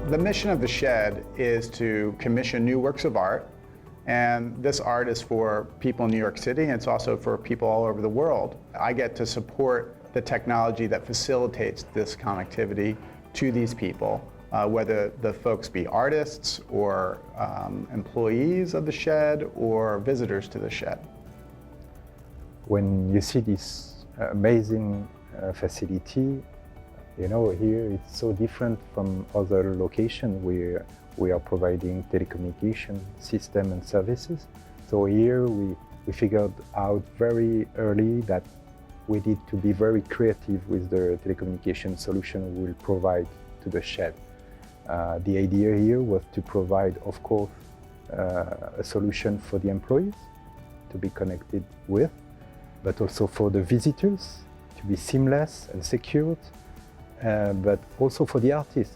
The mission of the Shed is to commission new works of art, and this art is for people in New York City, and it's also for people all over the world. I get to support the technology that facilitates this connectivity to these people, whether the folks be artists or employees of the Shed or visitors to the Shed. When you see this amazing facility, you know, here it's so different from other locations where we are providing telecommunication system and services. So here we figured out very early that we need to be very creative with the telecommunication solution we will provide to the Shed. The idea here was to provide, of course, a solution for the employees to be connected with, but also for the visitors to be seamless and secured, but also for the artists,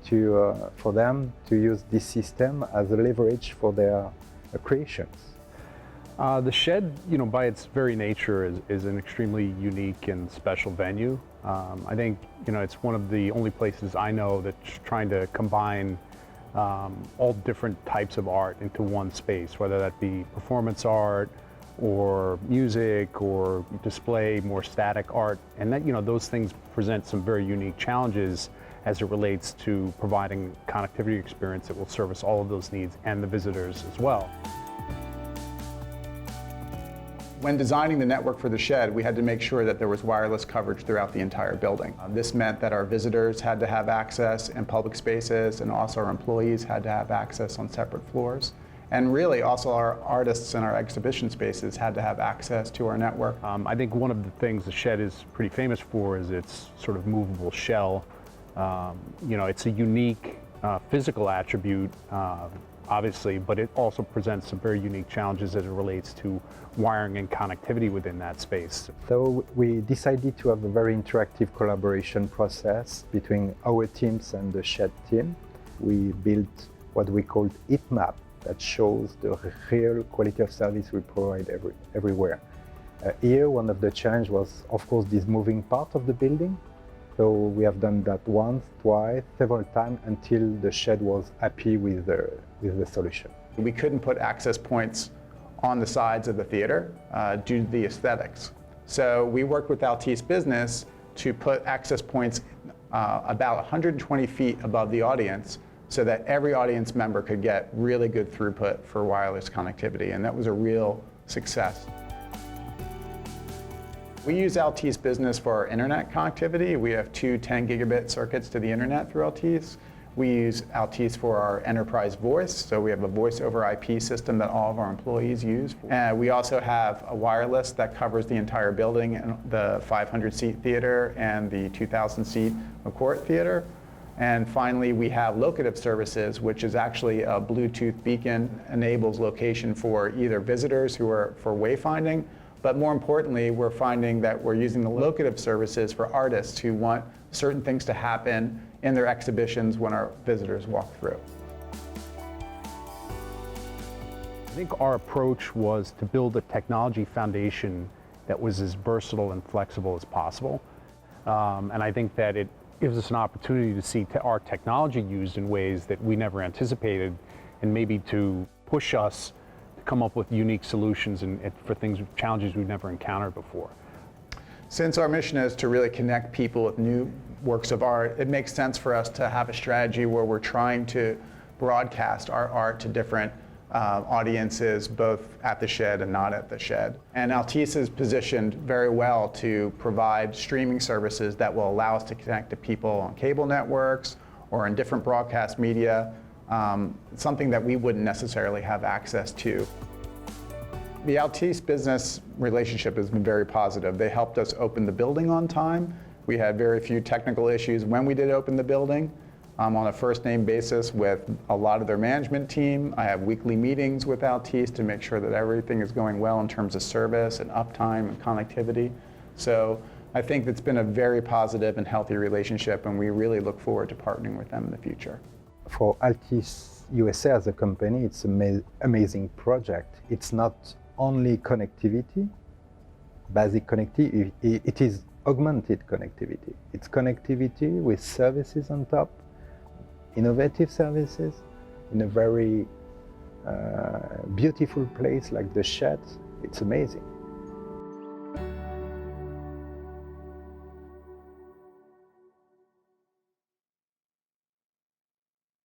for them to use this system as a leverage for their creations. The Shed, by its very nature, is an extremely unique and special venue. I think, it's one of the only places I know that's trying to combine all different types of art into one space, whether that be performance art, or music, or display more static art, and that those things present some very unique challenges as it relates to providing connectivity experience that will service all of those needs and the visitors as well. When designing the network for the Shed, we had to make sure that there was wireless coverage throughout the entire building. This meant that our visitors had to have access in public spaces, and also our employees had to have access on separate floors. And really, also our artists in our exhibition spaces had to have access to our network. I think one of the things the Shed is pretty famous for is its sort of movable shell. It's a unique physical attribute, obviously, but it also presents some very unique challenges as it relates to wiring and connectivity within that space. So we decided to have a very interactive collaboration process between our teams and the Shed team. We built what we called heat map, that shows the real quality of service we provide everywhere. Here, one of the challenges was, of course, this moving part of the building. So we have done that once, twice, several times until the Shed was happy with the solution. We couldn't put access points on the sides of the theater due to the aesthetics. So we worked with Altice Business to put access points about 120 feet above the audience, so that every audience member could get really good throughput for wireless connectivity, and that was a real success. We use Altice Business for our internet connectivity. We have two 10 gigabit circuits to the internet through Altice. We use Altice for our enterprise voice, so we have a voice over IP system that all of our employees use. And we also have a wireless that covers the entire building, the 500-seat theater and the 2,000-seat McCourt theater. And finally, we have locative services, which is actually a Bluetooth beacon, enables location for either visitors who are for wayfinding, but more importantly, we're finding that we're using the locative services for artists who want certain things to happen in their exhibitions when our visitors walk through. I think our approach was to build a technology foundation that was as versatile and flexible as possible. And I think that it gives us an opportunity to see our technology used in ways that we never anticipated, and maybe to push us to come up with unique solutions and for challenges we've never encountered before. Since our mission is to really connect people with new works of art, it makes sense for us to have a strategy where we're trying to broadcast our art to different audiences, both at the Shed and not at the Shed. And Altice is positioned very well to provide streaming services that will allow us to connect to people on cable networks or in different broadcast media, something that we wouldn't necessarily have access to. The Altice Business relationship has been very positive. They helped us open the building on time. We had very few technical issues when we did open the building. I'm on a first-name basis with a lot of their management team. I have weekly meetings with Altice to make sure that everything is going well in terms of service and uptime and connectivity. So I think it's been a very positive and healthy relationship, and we really look forward to partnering with them in the future. For Altice USA as a company, it's an amazing project. It's not only connectivity, basic connectivity, it is augmented connectivity. It's connectivity with services on top, innovative services in a very beautiful place like the shed. It's amazing.